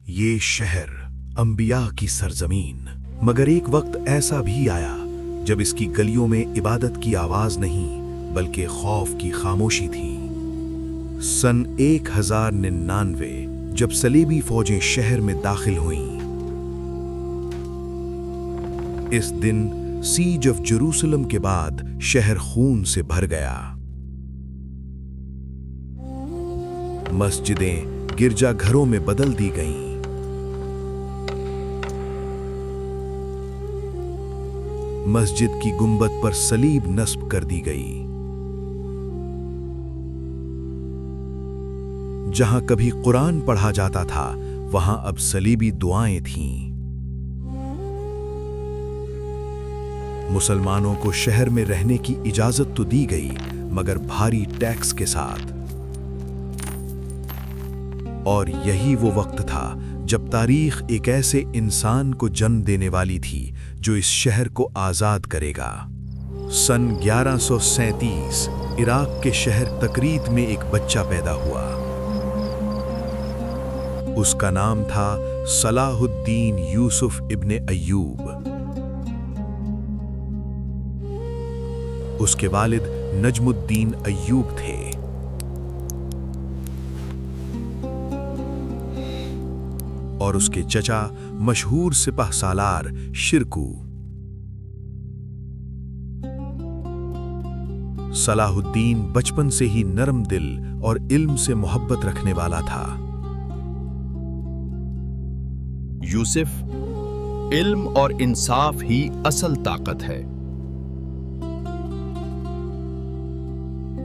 یہ شہر انبیاء کی سرزمین، مگر ایک وقت ایسا بھی آیا جب اس کی گلیوں میں عبادت کی آواز نہیں بلکہ خوف کی خاموشی تھی۔ سن 1099 جب صلیبی فوجیں شہر میں داخل ہوئیں، اس دن سیج آف جروسلم کے بعد شہر خون سے بھر گیا۔ مسجدیں گرجا گھروں میں بدل دی گئیں۔ مسجد کی گنبد پر صلیب نصب کر دی گئی۔ جہاں کبھی قرآن پڑھا جاتا تھا وہاں اب صلیبی دعائیں تھیں۔ مسلمانوں کو شہر میں رہنے کی اجازت تو دی گئی مگر بھاری ٹیکس کے ساتھ۔ اور یہی وہ وقت تھا جب تاریخ ایک ایسے انسان کو جنم دینے والی تھی جو اس شہر کو آزاد کرے گا۔ سن 1137 عراق کے شہر تکریت میں ایک بچہ پیدا ہوا۔ اس کا نام تھا صلاح الدین یوسف ابن ایوب۔ اس کے والد نجم الدین ایوب تھے۔ اور اس کے چچا مشہور سپہ سالار شرکو۔ صلاح الدین بچپن سے ہی نرم دل اور علم سے محبت رکھنے والا تھا۔ یوسف، علم اور انصاف ہی اصل طاقت ہے۔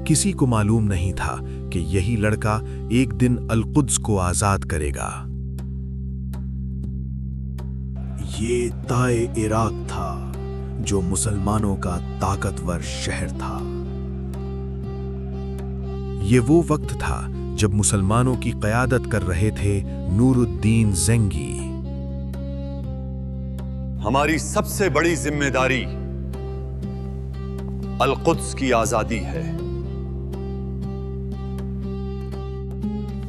کسی کو معلوم نہیں تھا کہ یہی لڑکا ایک دن القدس کو آزاد کرے گا۔ یہ تائے عراق تھا جو مسلمانوں کا طاقتور شہر تھا۔ یہ وہ وقت تھا جب مسلمانوں کی قیادت کر رہے تھے نور الدین زنگی۔ ہماری سب سے بڑی ذمہ داری القدس کی آزادی ہے،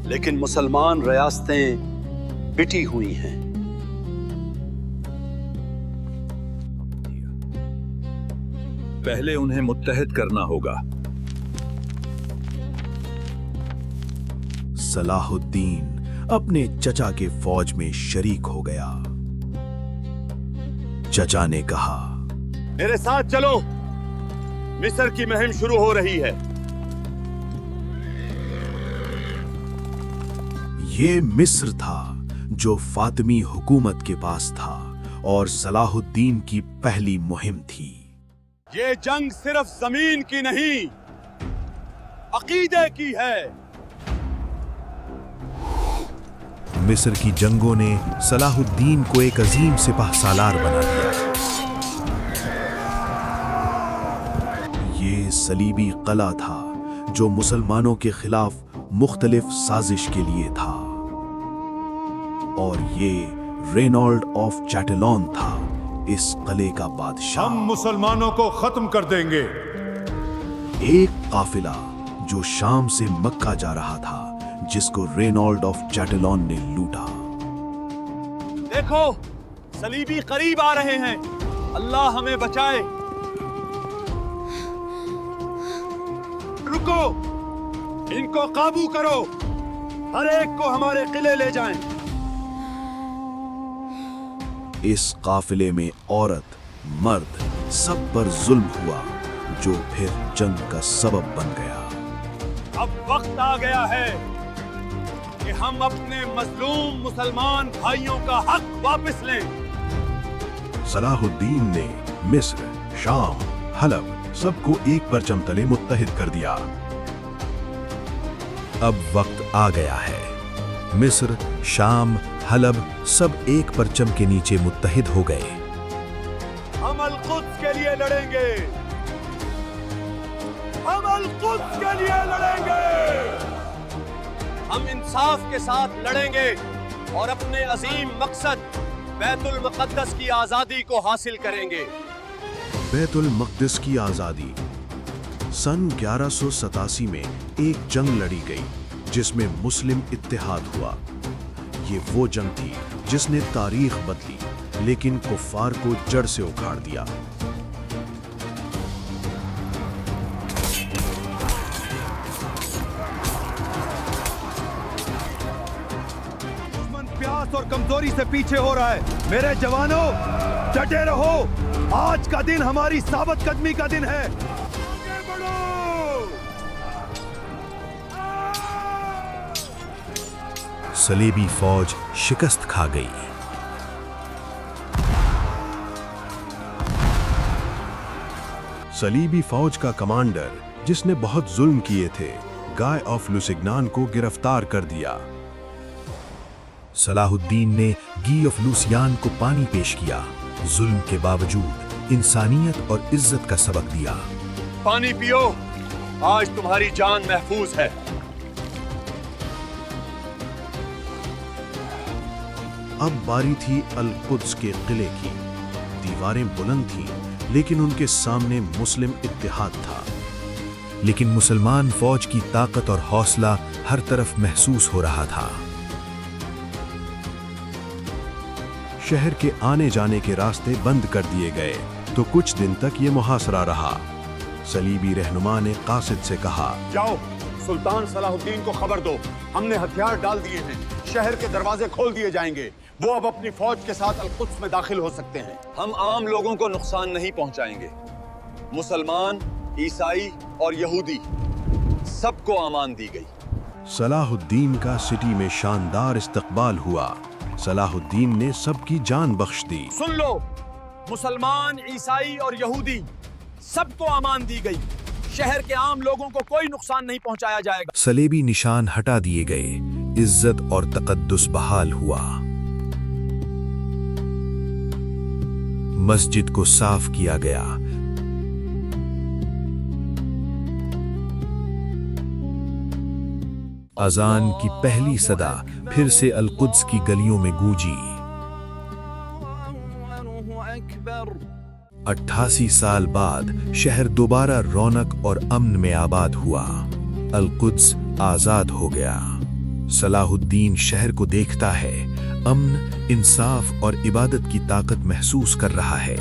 لیکن مسلمان ریاستیں بٹی ہوئی ہیں۔ پہلے انہیں متحد کرنا ہوگا۔ صلاح الدین اپنے چچا کے فوج میں شریک ہو گیا۔ چچا نے کہا، میرے ساتھ چلو، مصر کی مہم شروع ہو رہی ہے۔ یہ مصر تھا جو فاطمی حکومت کے پاس تھا اور صلاح الدین کی پہلی مہم تھی۔ یہ جنگ صرف زمین کی نہیں، عقیدے کی ہے۔ مصر کی جنگوں نے صلاح الدین کو ایک عظیم سپہ سالار بنا دیا۔ یہ صلیبی قلعہ تھا جو مسلمانوں کے خلاف مختلف سازش کے لیے تھا، اور یہ رینالڈ آف چیٹلون تھا اس قلعے کا بادشاہ۔ ہم مسلمانوں کو ختم کر دیں گے۔ ایک قافلہ جو شام سے مکہ جا رہا تھا جس کو رینالڈ آف چیٹلون نے لوٹا۔ دیکھو، صلیبی قریب آ رہے ہیں، اللہ ہمیں بچائے۔ رکو، ان کو قابو کرو، ہر ایک کو ہمارے قلعے لے جائیں۔ اس قافلے میں عورت، مرد سب پر ظلم ہوا جو پھر جنگ کا سبب بن گیا۔ اب وقت آ گیا ہے کہ ہم اپنے مظلوم مسلمان بھائیوں کا حق واپس لیں۔ صلاح الدین نے مصر، شام، حلب سب کو ایک پرچم تلے متحد کر دیا۔ اب وقت آ گیا ہے۔ مصر، شام، حلب سب ایک پرچم کے نیچے متحد ہو گئے۔ ہم القدس کے لیے لڑیں گے، ہم القدس کے لیے لڑیں گے، ہم انصاف کے ساتھ لڑیں گے اور اپنے عظیم مقصد بیت المقدس کی آزادی کو حاصل کریں گے۔ بیت المقدس کی آزادی۔ سن 1187 میں ایک جنگ لڑی گئی جس میں مسلم اتحاد ہوا۔ یہ وہ جنگ تھی جس نے تاریخ بدلی لیکن کفار کو جڑ سے اکھاڑ دیا۔ دشمن پیاس اور کمزوری سے پیچھے ہو رہا ہے۔ میرے جوانوں ڈٹے رہو، آج کا دن ہماری ثابت قدمی کا دن ہے۔ آگے بڑھو۔ صلیبی فوج شکست کھا گئی۔ صلیبی فوج کا کمانڈر جس نے بہت ظلم کیے تھے گائے آف لوسگنان کو گرفتار کر دیا۔ صلاح الدین نے گی آف لوسیان کو پانی پیش کیا، ظلم کے باوجود انسانیت اور عزت کا سبق دیا۔ پانی پیو، آج تمہاری جان محفوظ ہے۔ اب باری تھی القدس کے قلعے کی۔ دیواریں بلند تھیں لیکن ان کے سامنے مسلم اتحاد تھا۔ لیکن مسلمان فوج کی طاقت اور حوصلہ ہر طرف محسوس ہو رہا تھا۔ شہر کے آنے جانے کے راستے بند کر دیے گئے تو کچھ دن تک یہ محاصرہ رہا۔ صلیبی رہنما نے قاصد سے کہا، جاؤ سلطان صلاح الدین کو خبر دو، ہم نے ہتھیار ڈال دیے ہیں، شہر کے دروازے کھول دیے جائیں گے، وہ اب اپنی فوج کے ساتھ القدس میں داخل ہو سکتے ہیں۔ ہم عام لوگوں کو نقصان نہیں پہنچائیں گے، مسلمان، عیسائی اور یہودی سب کو امان دی گئی۔ صلاح الدین کا سٹی میں شاندار استقبال ہوا۔ صلاح الدین نے سب کی جان بخش دی۔ سن لو، مسلمان، عیسائی اور یہودی سب کو امان دی گئی، شہر کے عام لوگوں کو کوئی نقصان نہیں پہنچایا جائے گا۔ صلیبی نشان ہٹا دیے گئے، عزت اور تقدس بحال ہوا۔ مسجد کو صاف کیا گیا۔ اذان کی پہلی صدا پھر سے القدس کی گلیوں میں گونجی۔ 88 سال بعد شہر دوبارہ رونق اور امن میں آباد ہوا۔ القدس آزاد ہو گیا۔ صلاح الدین شہر کو دیکھتا ہے، امن، انصاف اور عبادت کی طاقت محسوس کر رہا ہے۔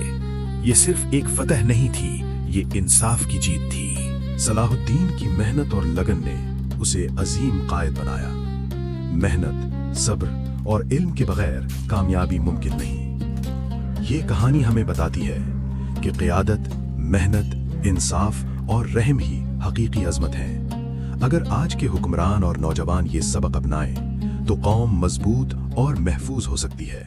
یہ صرف ایک فتح نہیں تھی، یہ انصاف کی جیت تھی۔ صلاح الدین کی محنت اور لگن نے اسے عظیم قائد بنایا۔ محنت، صبر اور علم کے بغیر کامیابی ممکن نہیں۔ یہ کہانی ہمیں بتاتی ہے کہ قیادت، محنت، انصاف اور رحم ہی حقیقی عظمت ہیں۔ اگر آج کے حکمران اور نوجوان یہ سبق اپنائیں تو قوم مضبوط اور محفوظ ہو سکتی ہے۔